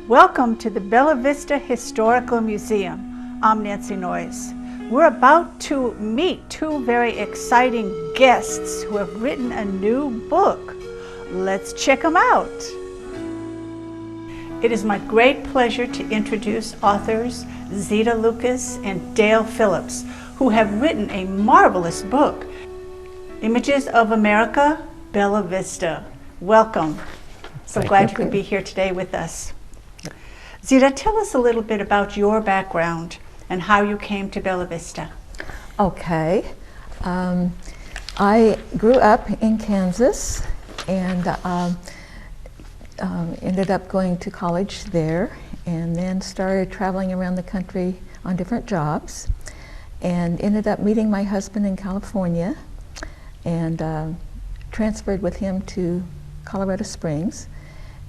Welcome to the Bella Vista Historical Museum. I'm Nancy Noyes. We're about to meet two very exciting guests who have written a new book. Let's check them out. It is my great pleasure to introduce authors Xyla Lucas and Dale Phillips, who have written a marvelous book, Images of America, Bella Vista. Welcome. So glad you could be here today with us. Xyla, tell us a little bit about your background and how you came to Bella Vista. Okay. I grew up in Kansas and ended up going to college there, and then started traveling around the country on different jobs, and ended up meeting my husband in California, and transferred with him to Colorado Springs.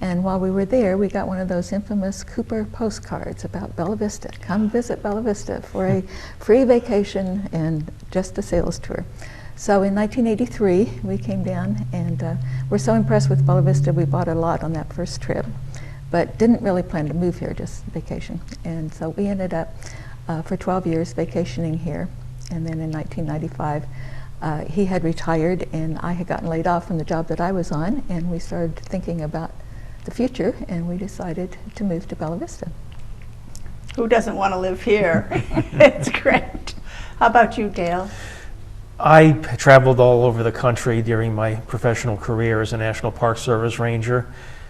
And while we were there, we got one of those infamous Cooper postcards about Bella Vista. Come visit Bella Vista for a free vacation and just a sales tour. So in 1983, we came down, and we're so impressed with Bella Vista, we bought a lot on that first trip, but didn't really plan to move here, just vacation. And so we ended up for 12 years vacationing here. And then in 1995, he had retired and I had gotten laid off from the job that I was on, and we started thinking about the future, and we decided to move to Bella Vista. Who doesn't want to live here? It's great. How about you, Dale? I traveled all over the country during my professional career as a National Park Service ranger,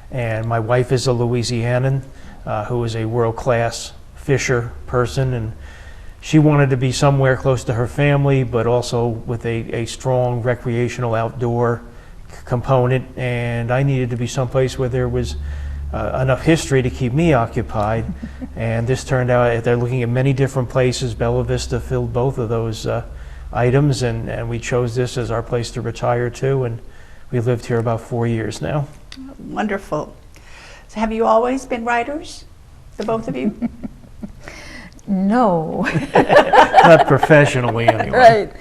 and my wife is a Louisianan who is a world-class fisher person, and she wanted to be somewhere close to her family, but also with a strong recreational outdoor component, and I needed to be someplace where there was enough history to keep me occupied. And this turned out, they're looking at many different places. Bella Vista filled both of those items, and we chose this as our place to retire to, and we lived here about 4 years now. Wonderful. So have you always been writers, the both of you? No. Not professionally, anyway. Right.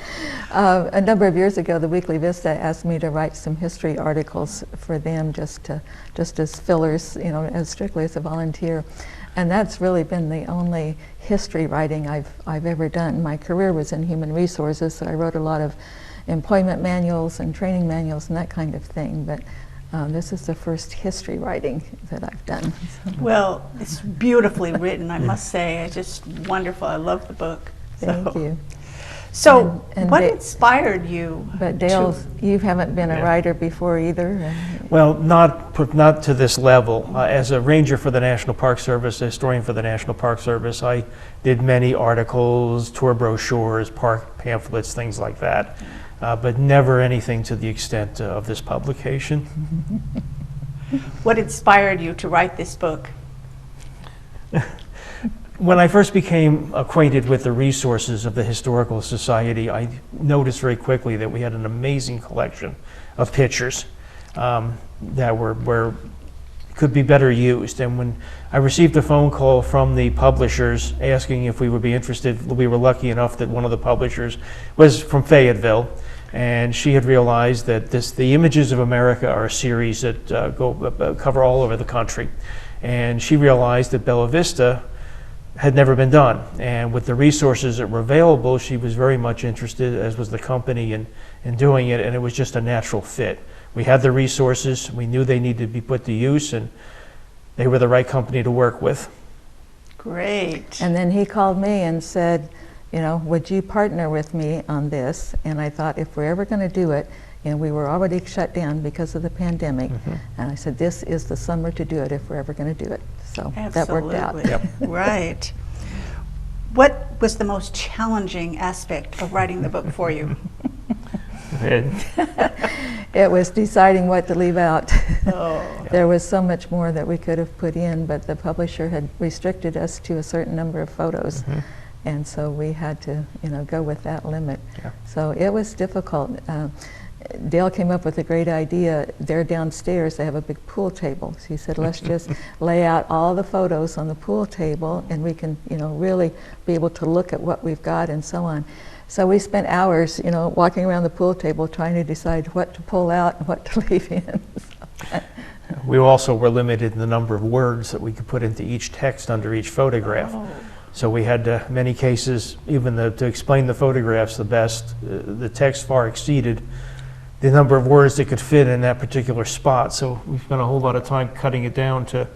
A number of years ago, the Weekly Vista asked me to write some history articles for them, just as fillers, you know, as strictly as a volunteer. And that's really been the only history writing I've ever done. My career was in human resources, so I wrote a lot of employment manuals and training manuals and that kind of thing. But this is the first history writing that I've done. Well, it's beautifully written, I must say. It's just wonderful. I love the book. Thank you. So, and what inspired you? But Dale, you haven't been a writer before either? Well, not to this level. As a ranger for the National Park Service, a historian for the National Park Service, I did many articles, tour brochures, park pamphlets, things like that, but never anything to the extent of this publication. What inspired you to write this book? When I first became acquainted with the resources of the Historical Society, I noticed very quickly that we had an amazing collection of pictures that could be better used. And when I received a phone call from the publishers asking if we would be interested, we were lucky enough that one of the publishers was from Fayetteville, and she had realized that the Images of America are a series that cover all over the country. And she realized that Bella Vista had never been done, and with the resources that were available, she was very much interested, as was the company, in doing it, and it was just a natural fit. We had the resources, we knew they needed to be put to use, and they were the right company to work with. Great. And then he called me and said, you know, would you partner with me on this? And I thought, if we're ever going to do it, and we were already shut down because of the pandemic, and I said, this is the summer to do it if we're ever going to do it. So that worked out. Yep. Right. What was the most challenging aspect of writing the book for you? It was deciding what to leave out. Oh. There was so much more that we could have put in, but the publisher had restricted us to a certain number of photos. And so we had to, you know, go with that limit. Yeah. So it was difficult. Dale came up with a great idea. They're downstairs, they have a big pool table. So he said, let's just lay out all the photos on the pool table, and we can, you know, really be able to look at what we've got and so on. So we spent hours, you know, walking around the pool table trying to decide what to pull out and what to leave in. we also were limited in the number of words that we could put into each text under each photograph. Oh. So we had to, many cases, even to explain the photographs the best, the text far exceeded the number of words that could fit in that particular spot. So we spent a whole lot of time cutting it down to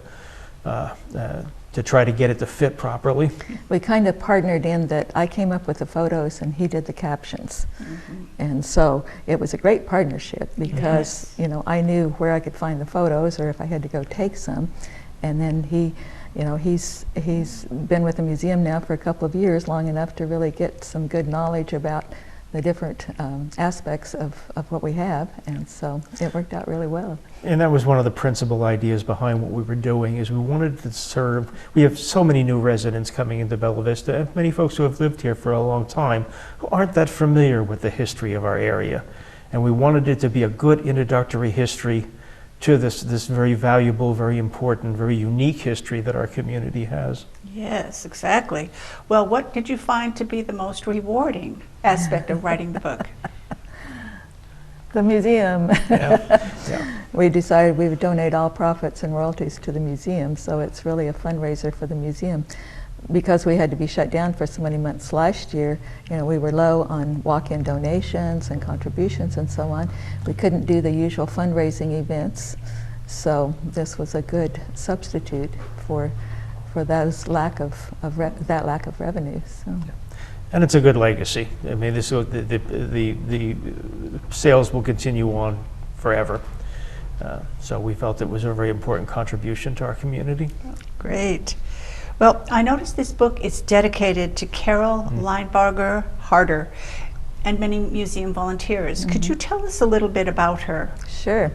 try to get it to fit properly. We kind of partnered in that I came up with the photos and he did the captions. And so it was a great partnership because, you know, I knew where I could find the photos or if I had to go take some. And then he, you know, he's been with the museum now for a couple of years, long enough to really get some good knowledge about the different aspects of what we have, and so it worked out really well. And that was one of the principal ideas behind what we were doing, is we wanted to serve, we have so many new residents coming into Bella Vista, and many folks who have lived here for a long time who aren't that familiar with the history of our area. And we wanted it to be a good introductory history to this very valuable, very important, very unique history that our community has. Yes, exactly. Well, what did you find to be the most rewarding aspect of writing the book? The museum. Yeah. We decided we would donate all profits and royalties to the museum, so it's really a fundraiser for the museum. Because we had to be shut down for so many months last year, you know, we were low on walk-in donations and contributions and so on. We couldn't do the usual fundraising events, so this was a good substitute for those lack of revenue. So. And it's a good legacy. I mean, this the sales will continue on forever. So we felt it was a very important contribution to our community. Great. Well, I noticed this book is dedicated to Carol Linebarger Harder and many museum volunteers. Could you tell us a little bit about her? Sure.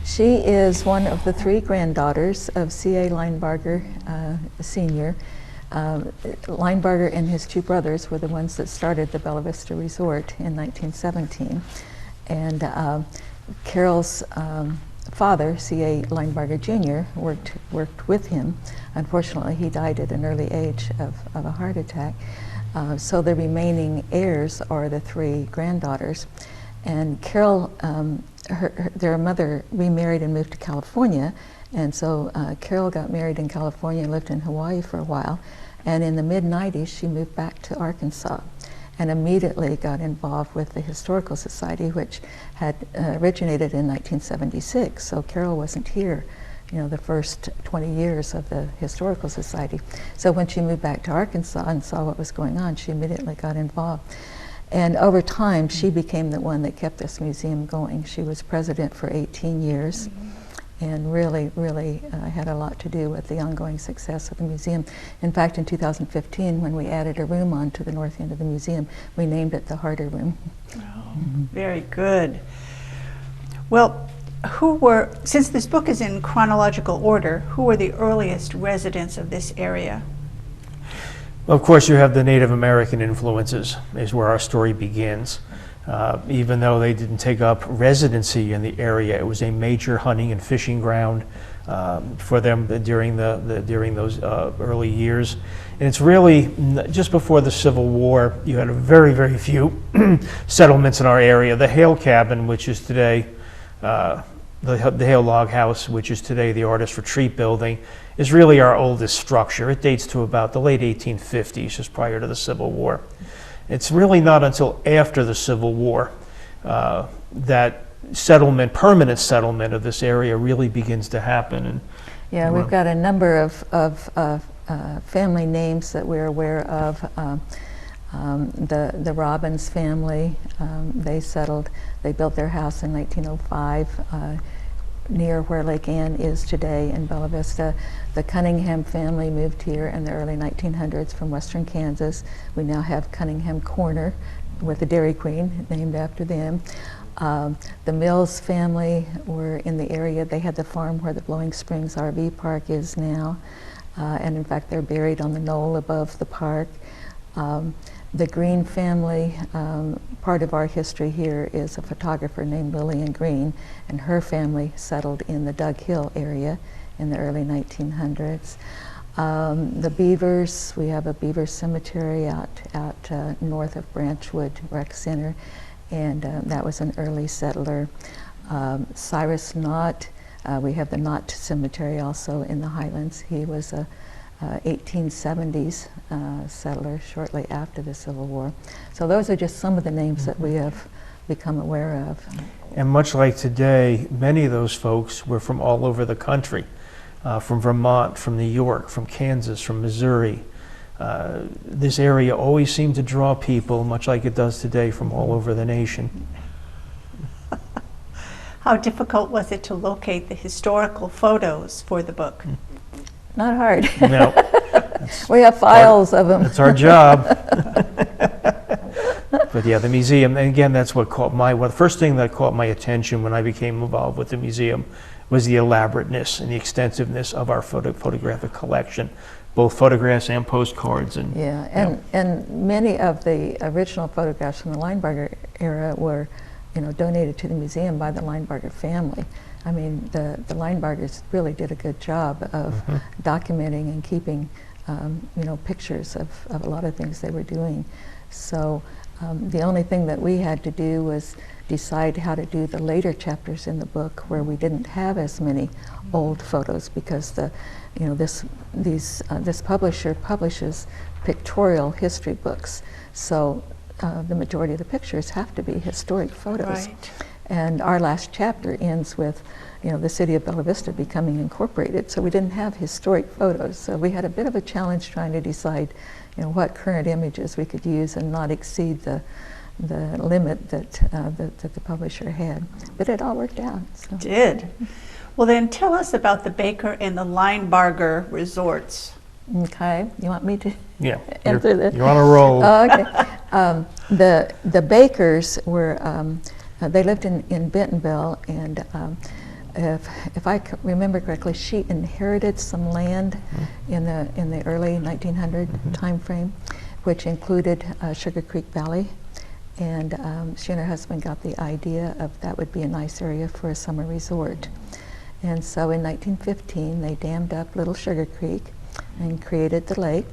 She is one of the 3 granddaughters of C.A. Linebarger Sr. Linebarger and his 2 brothers were the ones that started the Bella Vista Resort in 1917. And Carol's father, C.A. Linebarger Jr., worked with him. Unfortunately, he died at an early age of a heart attack. So the remaining heirs are the 3 granddaughters. And Carol, their mother remarried and moved to California. And so Carol got married in California and lived in Hawaii for a while. And in the mid-90s, she moved back to Arkansas and immediately got involved with the Historical Society, which had originated in 1976. So Carol wasn't here, you know, the first 20 years of the Historical Society. So when she moved back to Arkansas and saw what was going on, she immediately got involved. And over time, she became the one that kept this museum going. She was president for 18 years. And really had a lot to do with the ongoing success of the museum. In fact, in 2015, when we added a room onto the north end of the museum, we named it the Harder Room. Oh, very good. Well, since this book is in chronological order, who were the earliest residents of this area? Well, of course, you have the Native American influences, is where our story begins. Even though they didn't take up residency in the area, it was a major hunting and fishing ground for them during those early years. And it's really just before the Civil War, you had a very few settlements in our area. The Hale Cabin, which is today the Hale Log House, which is today the Artist Retreat Building, is really our oldest structure. It dates to about the late 1850s, just prior to the Civil War. It's really not until after the Civil War that permanent settlement of this area really begins to happen. And yeah, we've got a number of family names that we're aware of. The Robbins family, they built their house in 1905 near where Lake Ann is today in Bella Vista. The Cunningham family moved here in the early 1900s from western Kansas. We now have Cunningham Corner with the Dairy Queen named after them. The Mills family were in the area. They had the farm where the Blowing Springs RV Park is now. And in fact, they're buried on the knoll above the park. The Green family, part of our history here is a photographer named Lillian Green, and her family settled in the Dug Hill area in the early 1900s. The Beavers, we have a Beaver cemetery out north of Branchwood Rec Center, and that was an early settler. Cyrus Knott, We have the Knott Cemetery also in the Highlands. He was a 1870s settler shortly after the Civil War. So those are just some of the names that we have become aware of. And much like today, many of those folks were from all over the country, from Vermont, from New York, from Kansas, from Missouri. This area always seemed to draw people, much like it does today, from all over the nation. How difficult was it to locate the historical photos for the book? Not hard. No, We have files of them. that's our job. But yeah, the museum, and again, that's what the first thing that caught my attention when I became involved with the museum was the elaborateness and the extensiveness of our photographic collection, both photographs and postcards. And Yeah, and many of the original photographs from the Linebarger era were, donated to the museum by the Linebarger family. I mean, the Linebargers really did a good job of documenting and keeping, pictures of a lot of things they were doing. So the only thing that we had to do was decide how to do the later chapters in the book where we didn't have as many old photos, because this publisher publishes pictorial history books. So the majority of the pictures have to be historic photos. Right. And our last chapter ends with, the city of Bella Vista becoming incorporated. So we didn't have historic photos. So we had a bit of a challenge trying to decide, what current images we could use and not exceed the limit that the publisher had. But it all worked out. So. Did. Well, then tell us about the Baker and the Linebarger resorts. Okay, you want me to yeah, answer this? you're on a roll. Oh, okay. The Bakers were, they lived in Bentonville, and if I remember correctly, she inherited some land in the early 1900 time frame, which included Sugar Creek Valley, and she and her husband got the idea of that would be a nice area for a summer resort. And so in 1915 they dammed up Little Sugar Creek and created the lake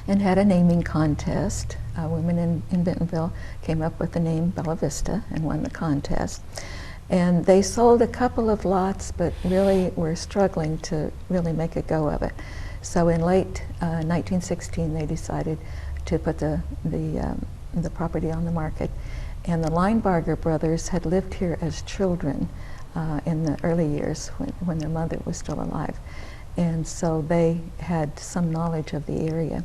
and had a naming contest. Women in Bentonville came up with the name Bella Vista and won the contest. And they sold a couple of lots, but really were struggling to really make a go of it. So in late 1916, they decided to put the property on the market. And the Linebarger brothers had lived here as children in the early years when their mother was still alive. And so they had some knowledge of the area.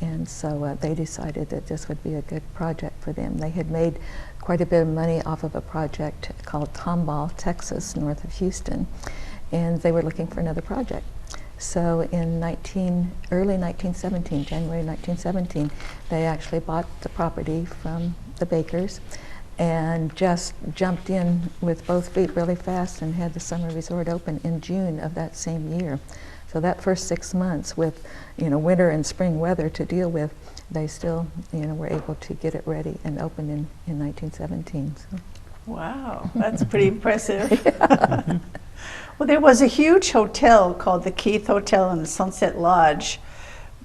And so they decided that this would be a good project for them. They had made quite a bit of money off of a project called Tomball, Texas, north of Houston. And they were looking for another project. So in early 1917, January 1917, they actually bought the property from the Bakers and just jumped in with both feet really fast and had the summer resort open in June of that same year. So that first 6 months with, winter and spring weather to deal with, they still, were able to get it ready and open in 1917. So. Wow, that's pretty impressive. Well, there was a huge hotel called the Keith Hotel and the Sunset Lodge.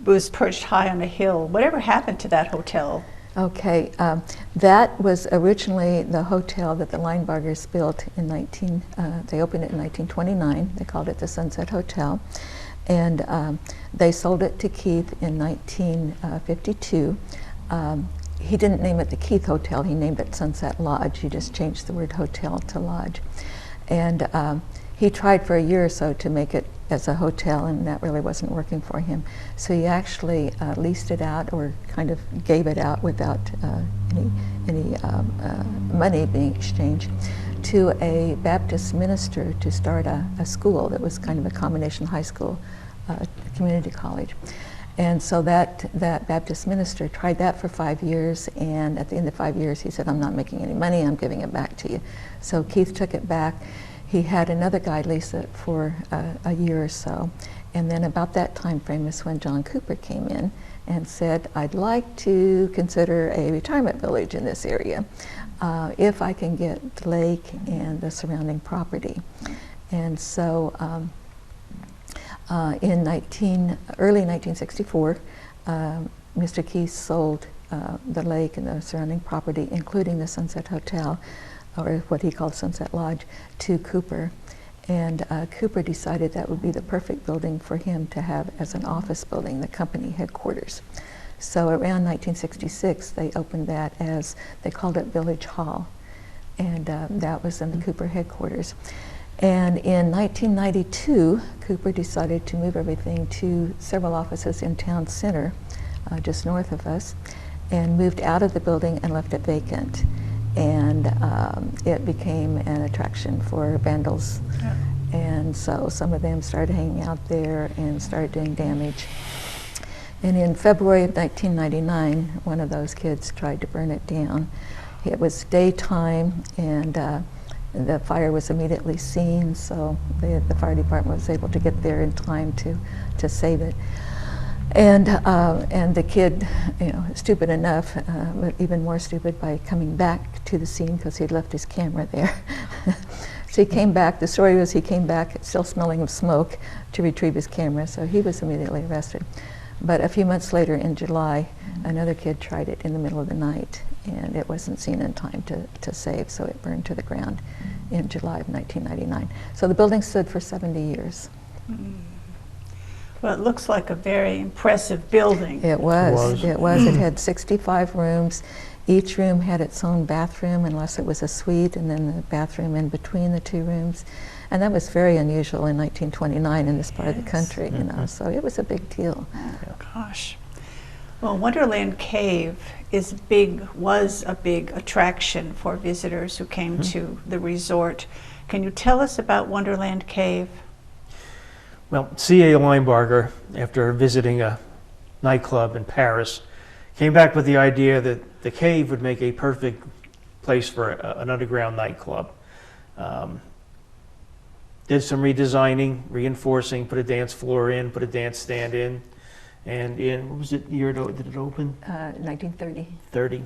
It was perched high on a hill. Whatever happened to that hotel? Okay, that was originally the hotel that the Linebargers built in they opened it in 1929. They called it the Sunset Hotel. And they sold it to Keith in 1952. He didn't name it the Keith Hotel, he named it Sunset Lodge. He just changed the word hotel to lodge. And he tried for a year or so to make it as a hotel, and that really wasn't working for him. So he actually leased it out, or kind of gave it out without any money being exchanged, to a Baptist minister to start a school that was kind of a combination high school, community college. And so that Baptist minister tried that for 5 years, and at the end of 5 years he said, "I'm not making any money, I'm giving it back to you." So Keith took it back. He had another guy lease it for a year or so, and then about that time frame is when John Cooper came in and said, "I'd like to consider a retirement village in this area if I can get the lake and the surrounding property." And so in early 1964, Mr. Keith sold the lake and the surrounding property, including the Sunset Hotel, or what he called Sunset Lodge, to Cooper. And Cooper decided that would be the perfect building for him to have as an office building, the company headquarters. So around 1966, they opened that as, they called it Village Hall. And that was in the Cooper headquarters. And in 1992, Cooper decided to move everything to several offices in town center, just north of us, and moved out of the building and left it vacant. And it became an attraction for vandals. Yeah. And so some of them started hanging out there and started doing damage. And in February of 1999, one of those kids tried to burn it down. It was daytime, and the fire was immediately seen, so the fire department was able to get there in time to save it. And the kid, stupid enough, but even more stupid by coming back to the scene because he'd left his camera there. So he came back. The story was he came back still smelling of smoke to retrieve his camera, so he was immediately arrested. But a few months later in July, another kid tried it in the middle of the night, and it wasn't seen in time to save, so it burned to the ground in July of 1999. So the building stood for 70 years. Well, it looks like a very impressive building. It was. It was. It had 65 rooms. Each room had its own bathroom, unless it was a suite, and then the bathroom in between the two rooms. And that was very unusual in 1929 in this part of the country, so it was a big deal. Oh, gosh. Well, Wonderland Cave was a big attraction for visitors who came to the resort. Can you tell us about Wonderland Cave? Well, C.A. Linebarger, after visiting a nightclub in Paris, came back with the idea that the cave would make a perfect place for an underground nightclub. Did some redesigning, reinforcing, put a dance floor in, put a dance stand in. And in, what was it year did it open? 1930. 30.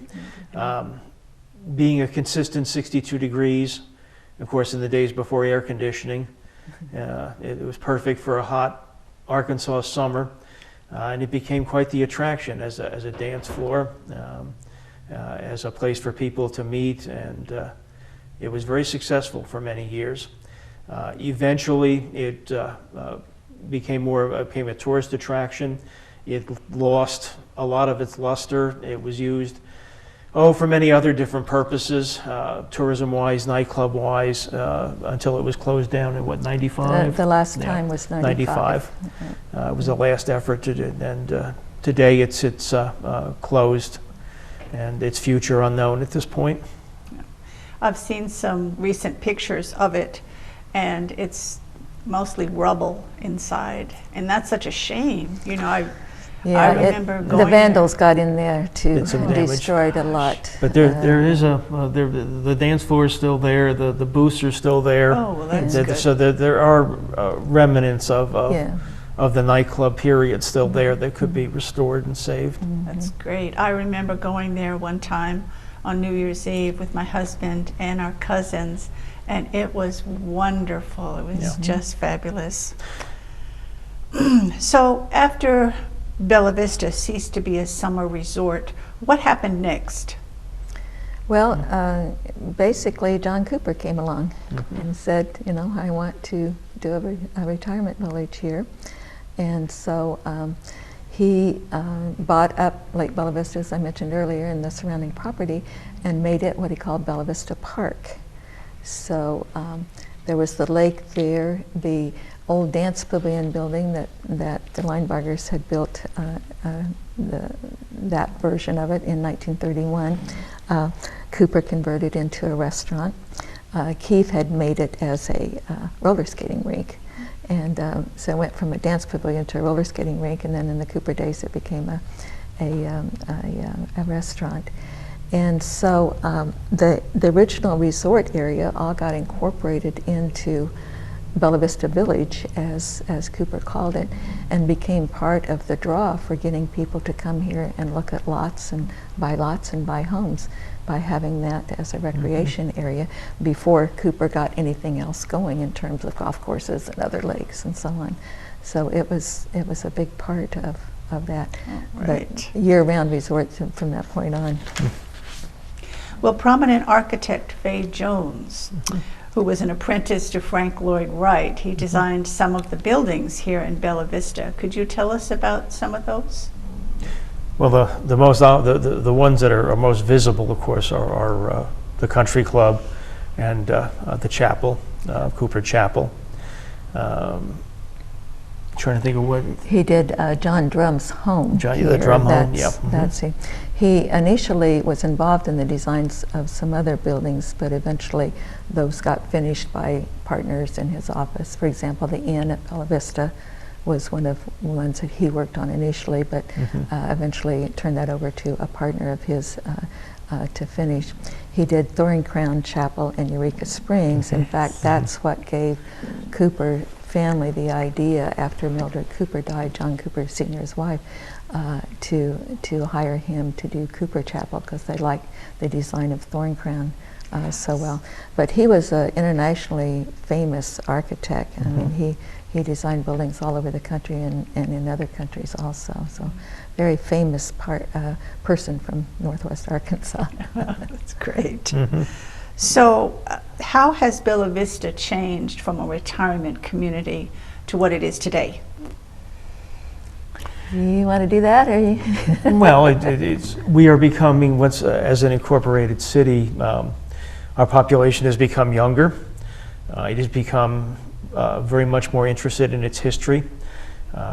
Being a consistent 62 degrees, of course in the days before air conditioning, it was perfect for a hot Arkansas summer. And it became quite the attraction as a dance floor, as a place for people to meet, and it was very successful for many years. Eventually, it became a tourist attraction. It lost a lot of its luster. It was used, for many other different purposes, tourism-wise, nightclub-wise, until it was closed down in, 95? The last time was 95. It was the last effort to do, and today it's closed, and its future unknown at this point. I've seen some recent pictures of it, and it's mostly rubble inside, and that's such a shame. I remember going the vandals got in there too Did some and damage. destroyed a lot. But there is the dance floor is still there, the booths are still there. Oh, well, that's good. So there are remnants of the nightclub period still there that could be restored and saved. That's great. I remember going there one time on New Year's Eve with my husband and our cousins, and it was wonderful. It was just fabulous. So after Bella Vista ceased to be a summer resort, what happened next? Well, basically John Cooper came along and said, I want to do a retirement village here. And so he bought up Lake Bella Vista, as I mentioned earlier, and the surrounding property, and made it what he called Bella Vista Park. So there was the lake there, the old dance pavilion building that the Linebargers had built, that version of it in 1931. Cooper converted into a restaurant. Keith had made it as a roller skating rink. And so it went from a dance pavilion to a roller skating rink, and then in the Cooper days it became a restaurant. And so the original resort area all got incorporated into Bella Vista Village, as Cooper called it, and became part of the draw for getting people to come here and look at lots and buy homes by having that as a recreation area before Cooper got anything else going in terms of golf courses and other lakes and so on. So it was a big part of that, Right. the year-round resort from that point on. Well, prominent architect Fay Jones who was an apprentice to Frank Lloyd Wright. He designed some of the buildings here in Bella Vista. Could you tell us about some of those? Well, the ones that are most visible, of course, are the Country Club and the chapel, Cooper Chapel. Trying to think of what he did. John Drum's home. The drum home. Yeah. That's it. He initially was involved in the designs of some other buildings, but eventually those got finished by partners in his office. For example, the inn at Bella Vista was one of the ones that he worked on initially, but eventually turned that over to a partner of his to finish. He did Thorn Crown Chapel in Eureka Springs. In fact, that's what gave Cooper family the idea, after Mildred Cooper died, John Cooper Sr.'s wife, to hire him to do Cooper Chapel, because they liked the design of Thorn Crown so well. But he was an internationally famous architect. I mean, he designed buildings all over the country and in other countries also. So, very famous person from Northwest Arkansas. That's great. So, how has Bella Vista changed from a retirement community to what it is today? You want to do that, or you? Well, we are becoming, as an incorporated city, our population has become younger. It has become very much more interested in its history.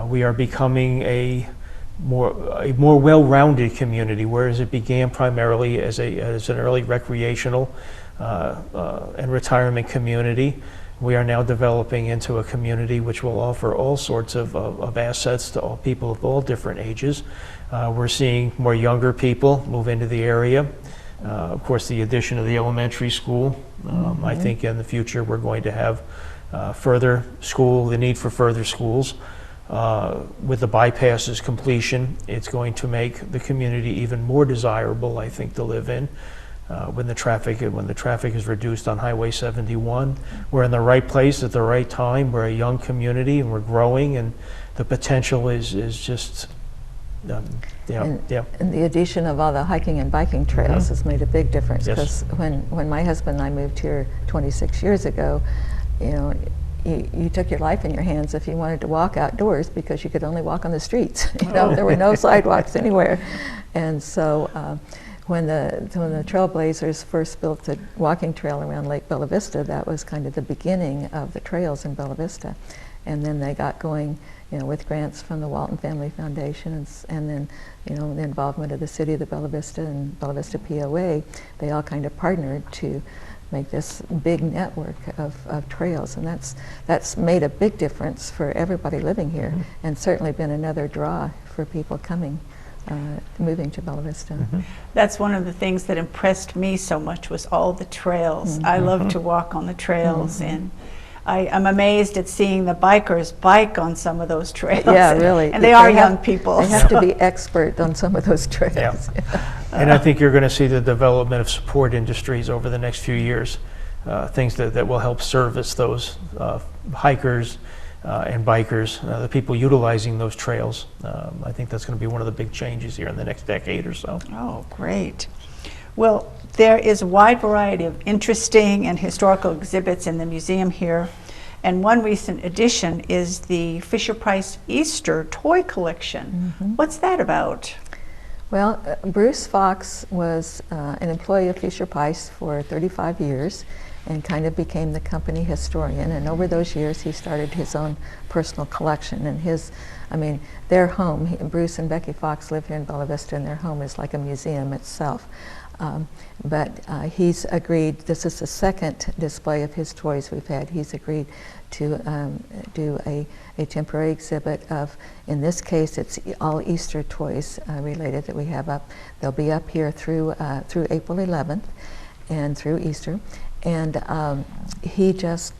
We are becoming a more well-rounded community, whereas it began primarily as an early recreational and retirement community. We are now developing into a community which will offer all sorts of assets to all people of all different ages. We're seeing more younger people move into the area. Of course, the addition of the elementary school. I think in the future we're going to have the need for further schools. With the bypass's completion, it's going to make the community even more desirable, I think, to live in. When the traffic is reduced on Highway 71, we're in the right place at the right time. We're a young community and we're growing, and the potential is just And the addition of all the hiking and biking trails has made a big difference, because when my husband and I moved here 26 years ago, you took your life in your hands if you wanted to walk outdoors, because you could only walk on the streets. There were no sidewalks anywhere. And so when the Trailblazers first built the walking trail around Lake Bella Vista, that was kind of the beginning of the trails in Bella Vista. And then they got going, with grants from the Walton Family Foundation, and then, the involvement of the city of the Bella Vista and Bella Vista POA. They all kind of partnered to make this big network of trails, and that's made a big difference for everybody living here, and certainly been another draw for people moving to Bella Vista. That's one of the things that impressed me so much, was all the trails. I love to walk on the trails, and I'm amazed at seeing the bikers bike on some of those trails. Yeah, really. And they are young people. They have to be expert on some of those trails. Yeah. And I think you're going to see the development of support industries over the next few years, things that will help service those hikers and bikers, the people utilizing those trails. I think that's going to be one of the big changes here in the next decade or so. Oh, great. Well, there is a wide variety of interesting and historical exhibits in the museum here, and one recent addition is the Fisher-Price Easter toy collection. What's that about? Well, Bruce Fox was an employee of Fisher-Price for 35 years and kind of became the company historian, and over those years he started his own personal collection, and their home, Bruce and Becky Fox live here in Bella Vista, and their home is like a museum itself. But he's agreed, this is the second display of his toys we've had, he's agreed to do a temporary exhibit of, in this case, it's all Easter toys related that we have up. They'll be up here through April 11th and through Easter. And he just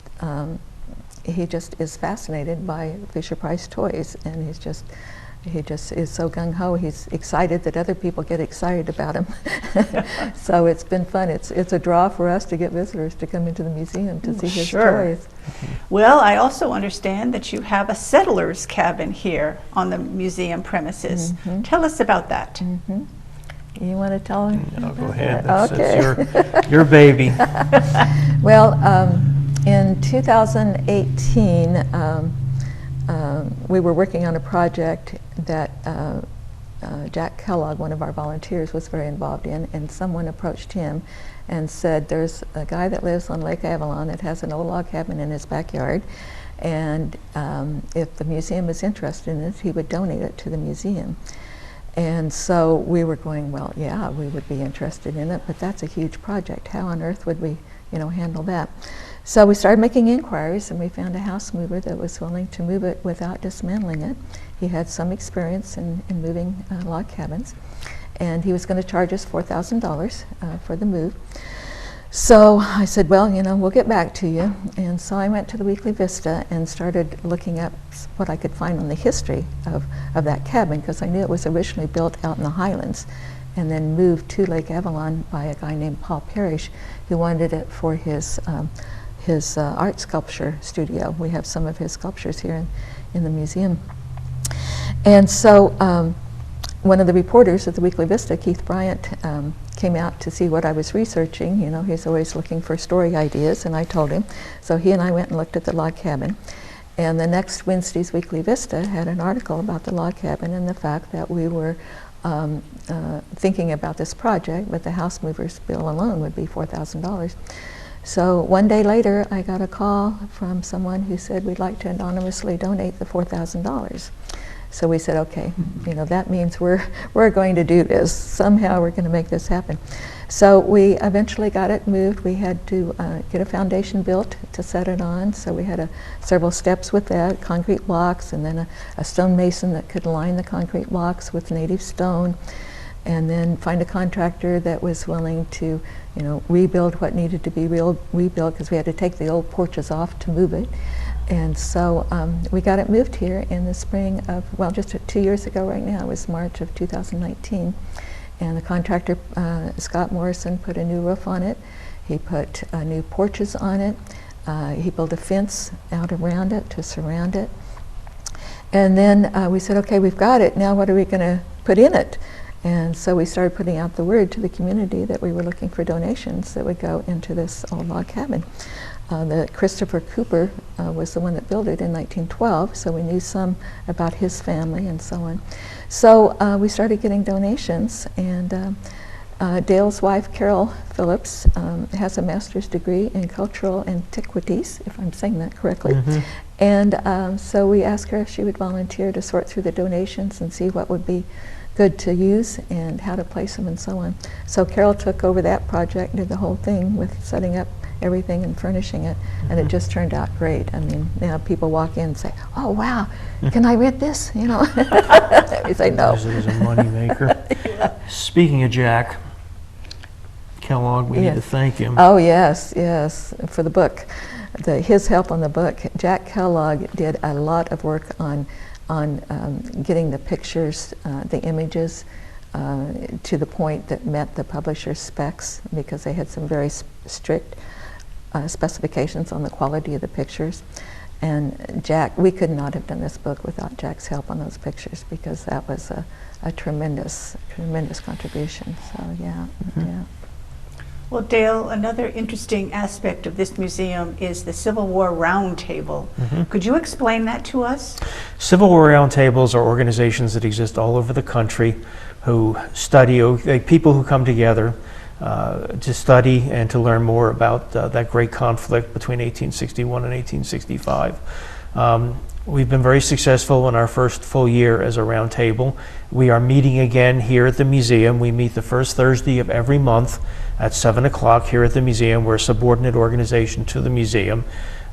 is fascinated by Fisher-Price toys, and he just is so gung-ho. He's excited that other people get excited about him. So it's been fun. It's a draw for us to get visitors to come into the museum to see his toys. Well, I also understand that you have a settler's cabin here on the museum premises. Tell us about that. You want to tell him? No, go ahead. Okay. That's your baby. Well, In 2018, we were working on a project that Jack Kellogg, one of our volunteers, was very involved in, and someone approached him and said, there's a guy that lives on Lake Avalon that has an old log cabin in his backyard, and if the museum is interested in it, he would donate it to the museum. And so we were going, well, yeah, we would be interested in it, but that's a huge project. How on earth would we, handle that? So we started making inquiries, and we found a house mover that was willing to move it without dismantling it. He had some experience in moving log cabins, and he was going to charge us $4,000 for the move. So I said, well, we'll get back to you. And so I went to the Weekly Vista and started looking up what I could find on the history of that cabin, because I knew it was originally built out in the Highlands and then moved to Lake Avalon by a guy named Paul Parrish, who wanted it for his art sculpture studio. We have some of his sculptures here in the museum. And so one of the reporters at the Weekly Vista, Keith Bryant, came out to see what I was researching. He's always looking for story ideas, and I told him. So he and I went and looked at the log cabin. And the next Wednesday's Weekly Vista had an article about the log cabin and the fact that we were thinking about this project, but the house mover's bill alone would be $4,000. So one day later, I got a call from someone who said, we'd like to anonymously donate the $4,000. So we said, okay, that means we're going to do this. Somehow we're going to make this happen. So we eventually got it moved. We had to get a foundation built to set it on. So we had several steps with that, concrete blocks, and then a stonemason that could line the concrete blocks with native stone, and then find a contractor that was willing to rebuild what needed to be rebuilt, because we had to take the old porches off to move it. And so we got it moved here in the spring of, just 2 years ago right now. It was March of 2019. And the contractor, Scott Morrison, put a new roof on it. He put new porches on it. He built a fence out around it to surround it. And then we said, okay, we've got it. Now what are we going to put in it? And so we started putting out the word to the community that we were looking for donations that would go into this old log cabin. That Christopher Cooper was the one that built it in 1912, so we knew some about his family and so on. So we started getting donations, and Dale's wife, Carol Phillips, has a master's degree in cultural antiquities, if I'm saying that correctly. Mm-hmm. And so we asked her if she would volunteer to sort through the donations and see what would be good to use and how to place them and so on. So Carol took over that project, did the whole thing with setting up everything and furnishing it, and it just turned out great. I mean, now people walk in and say, oh wow, can I rent this? We say no. It was a money maker. Yeah. Speaking of Jack Kellogg, we need to thank him. Oh yes, for the book. His help on the book. Jack Kellogg did a lot of work on getting the pictures, the images, to the point that met the publisher's specs, because they had some very strict specifications on the quality of the pictures. And Jack, we could not have done this book without Jack's help on those pictures, because that was a tremendous contribution. So yeah. Well, Dale, another interesting aspect of this museum is the Civil War roundtable. Mm-hmm. Could you explain that to us? Civil War roundtables are organizations that exist all over the country who study, people who come together to study and to learn more about that great conflict between 1861 and 1865. We've been very successful in our first full year as a roundtable. We are meeting again here at the museum. We meet the first Thursday of every month at 7 o'clock here at the museum. We're a subordinate organization to the museum.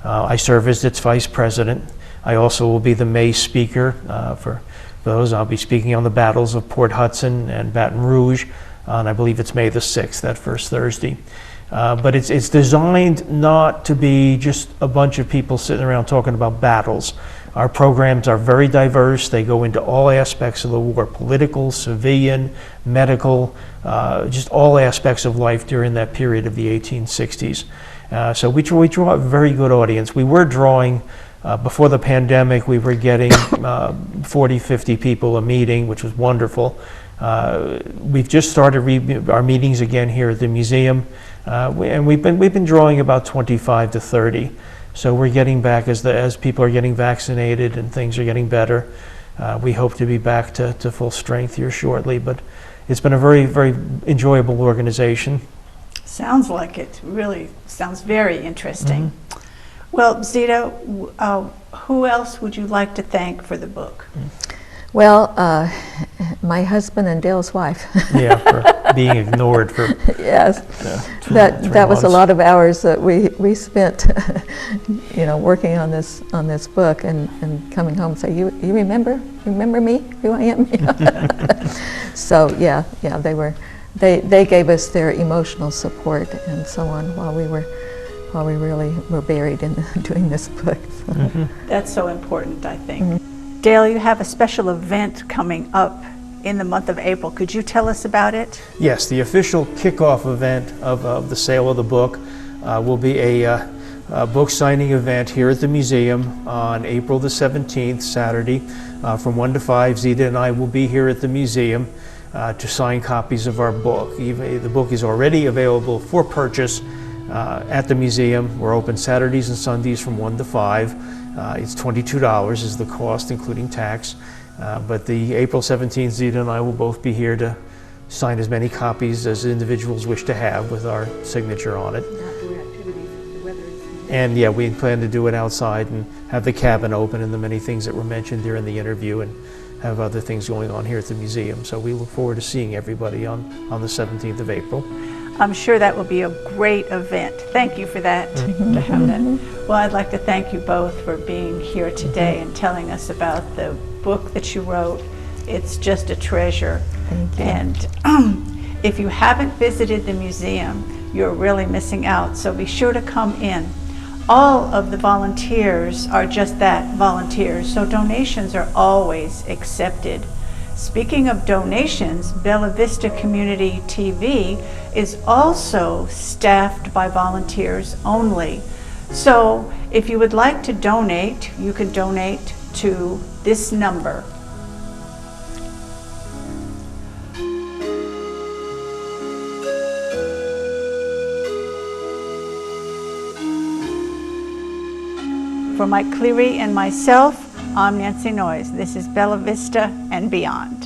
I serve as its vice president. I also will be the May speaker for those. I'll be speaking on the battles of Port Hudson and Baton Rouge, and I believe it's May the 6th, that first Thursday. But it's designed not to be just a bunch of people sitting around talking about battles. Our programs are very diverse. They go into all aspects of the war: political, civilian, medical, just all aspects of life during that period of the 1860s. So we draw a very good audience. We were drawing, before the pandemic, we were getting 40, 50 people a meeting, which was wonderful. We've just started our meetings again here at the museum. And we've been drawing about 25 to 30. So we're getting back as people are getting vaccinated and things are getting better. We hope to be back to full strength here shortly, but it's been a very, very enjoyable organization. Sounds like it. Really sounds very interesting. Well, Zita, who else would you like to thank for the book? Well, my husband and Dale's wife. Yeah, for being ignored for yes, 3 that was a months. lot of hours that we spent, working on this book and coming home and say, you remember me, who I am? So yeah, they gave us their emotional support and so on while we really were buried in doing this book. So. That's so important, I think. Dale, you have a special event coming up in the month of April. Could you tell us about it? Yes, the official kickoff event of the sale of the book will be a book signing event here at the museum on April the 17th, Saturday, from 1 to 5. Zita and I will be here at the museum to sign copies of our book. The book is already available for purchase at the museum. We're open Saturdays and Sundays from 1 to 5. It's $22 is the cost, including tax. But the April 17th, Zita and I will both be here to sign as many copies as individuals wish to have with our signature on it. And yeah, we plan to do it outside and have the cabin open and the many things that were mentioned during the interview, and have other things going on here at the museum. So we look forward to seeing everybody on the 17th of April. I'm sure that will be a great event. Thank you for that, to have that. Well, I'd like to thank you both for being here today and telling us about the book that you wrote. It's just a treasure. Thank you. And if you haven't visited the museum, you're really missing out, so be sure to come in. All of the volunteers are just that, volunteers, so donations are always accepted. Speaking of donations, Bella Vista Community TV is also staffed by volunteers only. So if you would like to donate, you can donate to this number. For Mike Cleary and myself, I'm Nancy Noyes. This is Bella Vista and Beyond.